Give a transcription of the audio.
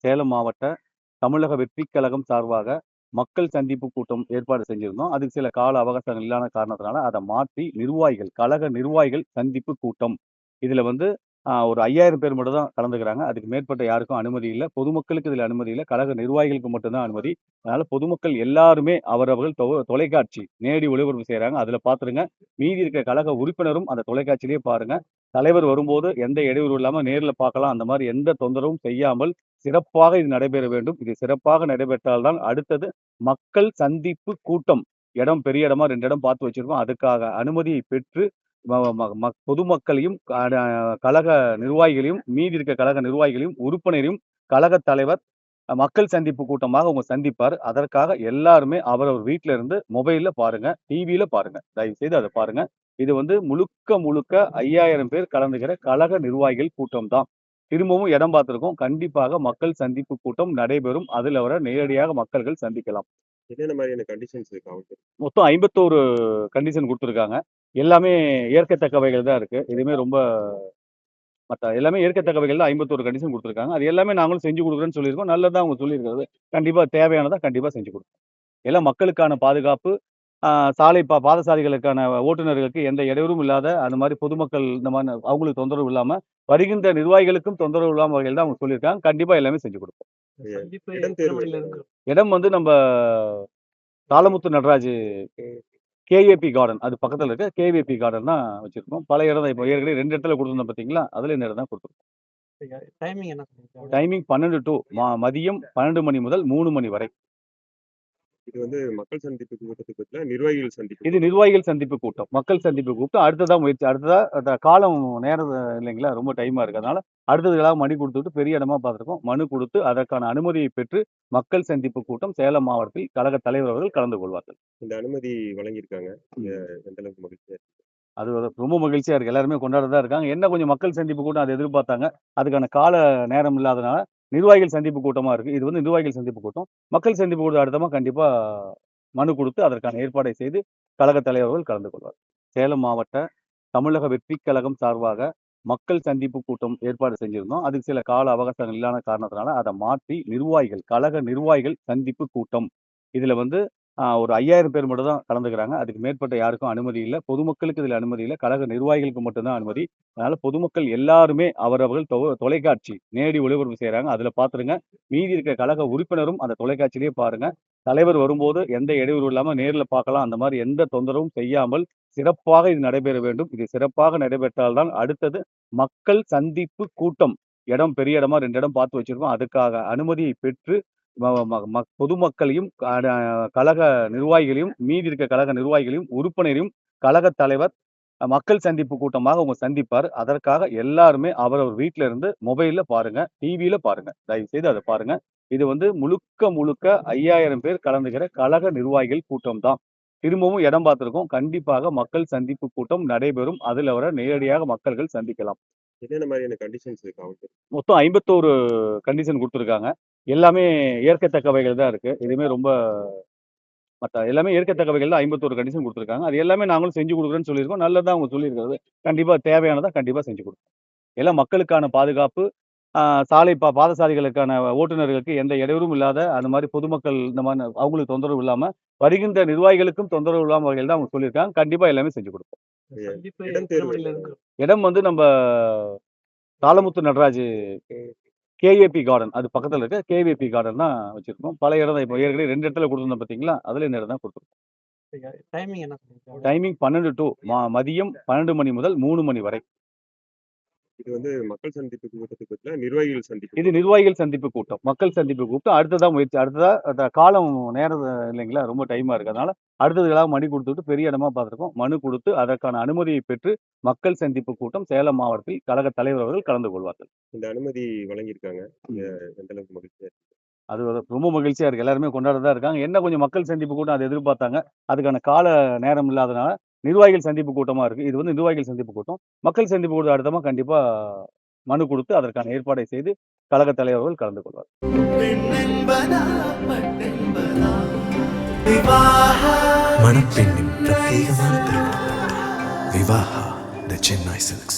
சேலம் மாவட்ட தமிழக வெற்றிக் கழகம் சார்பாக மக்கள் சந்திப்பு கூட்டம் ஏற்பாடு செஞ்சிருந்தோம். அதுக்கு சில கால அவகாசங்கள் இல்லாத காரணத்தினால அத மாற்றி கழக நிர்வாகிகள் சந்திப்பு கூட்டம். இதுல வந்து ஒரு 5000 பேர் மட்டும் தான் கலந்துக்கிறாங்க. அதுக்கு மேற்பட்ட யாருக்கும் அனுமதி இல்ல. பொதுமக்களுக்கு இதுல அனுமதி இல்ல. கழக நிர்வாகிகளுக்கு மட்டும் தான் அனுமதி. அதனால பொதுமக்கள் எல்லாருமே அவரவர்கள் தொலைக்காட்சி நேரடி ஒளிபரப்பு செய்றாங்க. அதுல பார்த்துருங்க. மீதி இருக்க கழக உறுப்பினரும் அந்த தொலைக்காட்சியிலேயே பாருங்க. தலைவர் வரும்போது எந்த இடையூறும் இல்லாம நேர்ல பார்க்கலாம். அந்த மாரி எந்த தொந்தரவும் செய்யாமல் சிறப்பாக இது நடைபெற வேண்டும். இது சிறப்பாக நடைபெற்றால் தான் அடுத்தது மக்கள் சந்திப்பு கூட்டம். இடம் பெரிய இடமா 2 இடம் பார்த்து வச்சிருக்கோம். அதுக்காக அனுமதியை பெற்று ம ம ம பொதுமக்களையும், கழக நிர்வாகிகளையும், மீதி இருக்க கழக நிர்வாகிகளையும், உறுப்பினரையும் கழகத் தலைவர் மக்கள் சந்திப்பு கூட்டமாக அவங்க சந்திப்பார். அதற்காக எல்லாருமே அவரவர் வீட்ல இருந்து மொபைல்ல பாருங்க, டிவியில பாருங்க. தயவு செய்து அத பாருங்க. இது வந்து முழுக்க முழுக்க 5000 பேர் கலந்துக்கிற கழக நிர்வாகிகள் கூட்டம் தான். திரும்பவும் இடம் பார்த்திருக்கோம். கண்டிப்பாக மக்கள் சந்திப்பு கூட்டம் நடைபெறும். அதுல நேரடியாக மக்கள்கள் சந்திக்கலாம். என்னென்ன மாதிரியான கண்டிஷன்ஸ் இருக்கு அவங்களுக்கு? மொத்தம் 51 கண்டிஷன் குடுத்துருக்காங்க. எல்லாமே ஏற்கத்தக்கவைகள் தான் இருக்கு. எதுவுமே ரொம்ப எல்லாமே ஏற்கத்தக்கவைகள் தான் 51 கண்டிஷன் குடுத்துருக்காங்க. அது எல்லாமே நாங்களும் செஞ்சு குடுக்குறோம்னு சொல்லியிருக்கோம். நல்லது அவங்க சொல்லியிருக்கிறது. கண்டிப்பா தேவையானதா கண்டிப்பா செஞ்சு குடுப்போம். எல்லாம் மக்களுக்கான பாதுகாப்பு, ஆ சாலை பாதசாரிகளுக்கான ஓட்டுநர்களுக்கு எந்த இடையூறும் இல்லாத, அந்த மாரி பொதுமக்கள் இந்த மாரி அவங்களுக்கு தொந்தரவு இல்லாம, வருகின்ற நிர்வாகிகளுக்கும் தொந்தரவு இல்லாம வகையில தான் அவங்க சொல்லியிருக்காங்க. கண்டிப்பா எல்லாமே செஞ்சு குடுப்போம். இடம் தேர்வு இடம் வந்து நம்ப தாளமுத்து நடராஜ் கேஏபி கார்டன் அது பக்கத்துல இருக்க கேவிபி கார்டன் தான் வச்சிருக்கோம். பல இடம் தான் இப்போ ஏற்கனவே 2 இடத்துல குடுத்துருந்தோம் பார்த்தீங்களா? அதுல இந்த இடம் தான் குடுத்துருக்கோம். டைமிங் என்ன சொல்லிருக்காங்க? டைமிங் 12 டூ மதியம் 12 மணி முதல் 3 மணி வரை. இது வந்து மக்கள் சந்திப்பு கூட்டத்துக்கு பதிலா நிர்வாகிகள் சந்திப்பு. இது நிர்வாகிகள் சந்திப்பு கூட்டம். மக்கள் சந்திப்பு கூட்டம் அடுத்ததா அந்த காலம் நேரம் இல்லைங்களா? ரொம்ப டைமா இருக்கு. அதனால அடுத்ததுக்காக மனு குடுத்துட்டு பெரிய இடமா பார்த்துருக்கோம். மனு குடுத்து அதற்கான அனுமதியை பெற்று மக்கள் சந்திப்பு கூட்டம் சேலம் மாவட்டத்தில் கழக தலைவர் அவர்கள் கலந்து கொள்வார்கள். இந்த அனுமதி வழங்கியிருக்காங்க. எந்த அளவுக்கு மகிழ்ச்சியா இருக்கு? அது ரொம்ப மகிழ்ச்சியா இருக்கு. எல்லாருமே கொண்டாடிட்டு தான் இருக்காங்க. என்ன கொஞ்சம் மக்கள் சந்திப்பு கூட்டம் அத எதிர்பார்த்தாங்க. அதுக்கான கால நேரம் இல்லாதனால நிர்வாகிகள் சந்திப்பு கூட்டமா இருக்கு. இது வந்து நிர்வாகிகள் சந்திப்பு கூட்டம். மக்கள் சந்திப்பு கூட்டம் அடுத்தமா கண்டிப்பா மனு குடுத்து அதற்கான ஏற்பாடை செய்து கழக தலைவர்கள் கலந்து கொள்வார். சேலம் மாவட்ட தமிழக வெற்றிக் கழகம் சார்பாக மக்கள் சந்திப்பு கூட்டம் ஏற்பாடு செஞ்சிருந்தோம். அதுக்கு சில கால அவகாசங்கள் இல்லாத காரணத்தினால அத மாற்றி கழக நிர்வாகிகள் சந்திப்பு கூட்டம். இதுல வந்து ஒரு 5000 பேர் மட்டும் தான் கலந்துக்கிறாங்க. அதுக்கு மேற்பட்ட யாருக்கும் அனுமதி இல்ல. பொதுமக்களுக்கு இதுல அனுமதி இல்ல. கழக நிர்வாகிகளுக்கு மட்டும் தான் அனுமதி. அதனால பொதுமக்கள் எல்லாருமே அவரவர்கள் தொலைக்காட்சி நேரடி ஒளிபரப்பு செய்றாங்க. அதுல பார்த்துருங்க. மீதி இருக்க கழக உறுப்பினரும் அந்த தொலைக்காட்சியிலேயே பாருங்க. தலைவர் வரும்போது எந்த இடையூறும் இல்லாம நேர்ல பார்க்கலாம். அந்த மாரி எந்த தொந்தரவும் செய்யாமல் சிறப்பாக இது நடைபெற வேண்டும். இது சிறப்பாக நடைபெற்றால் தான் அடுத்தது மக்கள் சந்திப்பு கூட்டம். இடம் பெரிய இடமா 2 இடம் பார்த்து வச்சிருக்கோம். அதுக்காக அனுமதியை பெற்று ம ம ம பொதுமக்களையும், கழக நிர்வாகிகளையும், மீதி இருக்க கழக நிர்வாகிகளையும், உறுப்பினரையும் கழகத் தலைவர் மக்கள் சந்திப்பு கூட்டமாக அவங்க சந்திப்பார். அதற்காக எல்லாருமே அவரவர் வீட்ல இருந்து மொபைல்ல பாருங்க, டிவியில பாருங்க. தயவு செய்து அத பாருங்க. இது வந்து முழுக்க முழுக்க 5000 பேர் கலந்துக்கிற கழக நிர்வாகிகள் கூட்டம் தான். திரும்பவும் இடம் பார்த்திருக்கோம். கண்டிப்பாக மக்கள் சந்திப்பு கூட்டம் நடைபெறும். அதுல நேரடியாக மக்கள்கள் சந்திக்கலாம். என்னென்ன மாதிரியான கண்டிஷன்ஸ் இருக்கு அவங்களுக்கு? மொத்தம் 51 கண்டிஷன் குடுத்துருக்காங்க. எல்லாமே ஏற்கத்தக்கவைகள் தான் இருக்கு. எதுவுமே ரொம்ப எல்லாமே ஏற்கத்தக்கவைகள் தான் 51 கண்டிஷன் குடுத்துருக்காங்க. அது எல்லாமே நாங்களும் செஞ்சு குடுக்குறோம்னு சொல்லியிருக்கோம். நல்லது தான் அவங்க சொல்லியிருக்கிறது. கண்டிப்பா தேவையானதா கண்டிப்பா செஞ்சு குடுப்போம். எல்லாம் மக்களுக்கான பாதுகாப்பு, சாலை பாதசாரிகளுக்கான ஓட்டுநர்களுக்கு எந்த இடையூறும் இல்லாத, அந்த மாரி பொதுமக்கள் இந்த மாரி அவங்களுக்கு தொந்தரவு இல்லாம, வருகின்ற நிர்வாகிகளுக்கும் தொந்தரவு இல்லாம வகையில தான் அவங்க சொல்லியிருக்காங்க. கண்டிப்பா எல்லாமே செஞ்சு குடுப்போம். இடம் தேர்வு இடம் வந்து தாளமுத்து நடராஜ் கேஏபி கார்டன் அது பக்கத்துல இருக்க கேவிபி கார்டன் தான் வச்சிருக்கோம். பல இடம் தான் இப்போ ஏற்கனவே 2 இடத்துல குடுத்துருந்தோம் பார்த்தீங்களா? அதுல இந்த இடம் தான் குடுத்துருக்கோம். டைமிங் என்ன சொல்லிருக்காங்க? டைமிங் 12 டூ மதியம் 12 மணி முதல் 3 மணி வரை. இது வந்து மக்கள் சந்திப்பு கூட்டத்துக்கு பதிலா நிர்வாகிகள் சந்திப்பு. இது நிர்வாகிகள் சந்திப்பு கூட்டம். மக்கள் சந்திப்பு கூட்டம் அடுத்ததா அந்த காலம் நேரம் இல்லைங்களா? ரொம்ப டைமா இருக்கு. அதனால அடுத்ததுக்காக மனு குடுத்துட்டு பெரிய இடமா பார்த்துருக்கோம். மனு குடுத்து அதற்கான அனுமதியை பெற்று மக்கள் சந்திப்பு கூட்டம் சேலம் மாவட்டத்தில் கழக தலைவர் அவர்கள் கலந்து கொள்வார்கள். இந்த அனுமதி வழங்கியிருக்காங்க. எந்த அளவுக்கு மகிழ்ச்சியா இருக்கு? அது ரொம்ப மகிழ்ச்சியா இருக்கு. எல்லாருமே கொண்டாடிட்டு தான் இருக்காங்க. என்ன கொஞ்சம் மக்கள் சந்திப்பு கூட்டம் அத எதிர்பார்த்தாங்க. அதுக்கான கால நேரம் இல்லாதனால நிர்வாகிகள் சந்திப்பு கூட்டமா இருக்கு. இது வந்து நிர்வாகிகள் சந்திப்பு கூட்டம். மக்கள் சந்திப்பு கூட்டம் அடுத்தமா கண்டிப்பா மனு குடுத்து அதற்கான ஏற்பாடை செய்து கழக தலைவர்கள் கலந்து கொள்வார். மணப்பெண்ணின் பிரத்யேகமான திருமணம் விவாஹா தி சென்னை சில்க்ஸ்.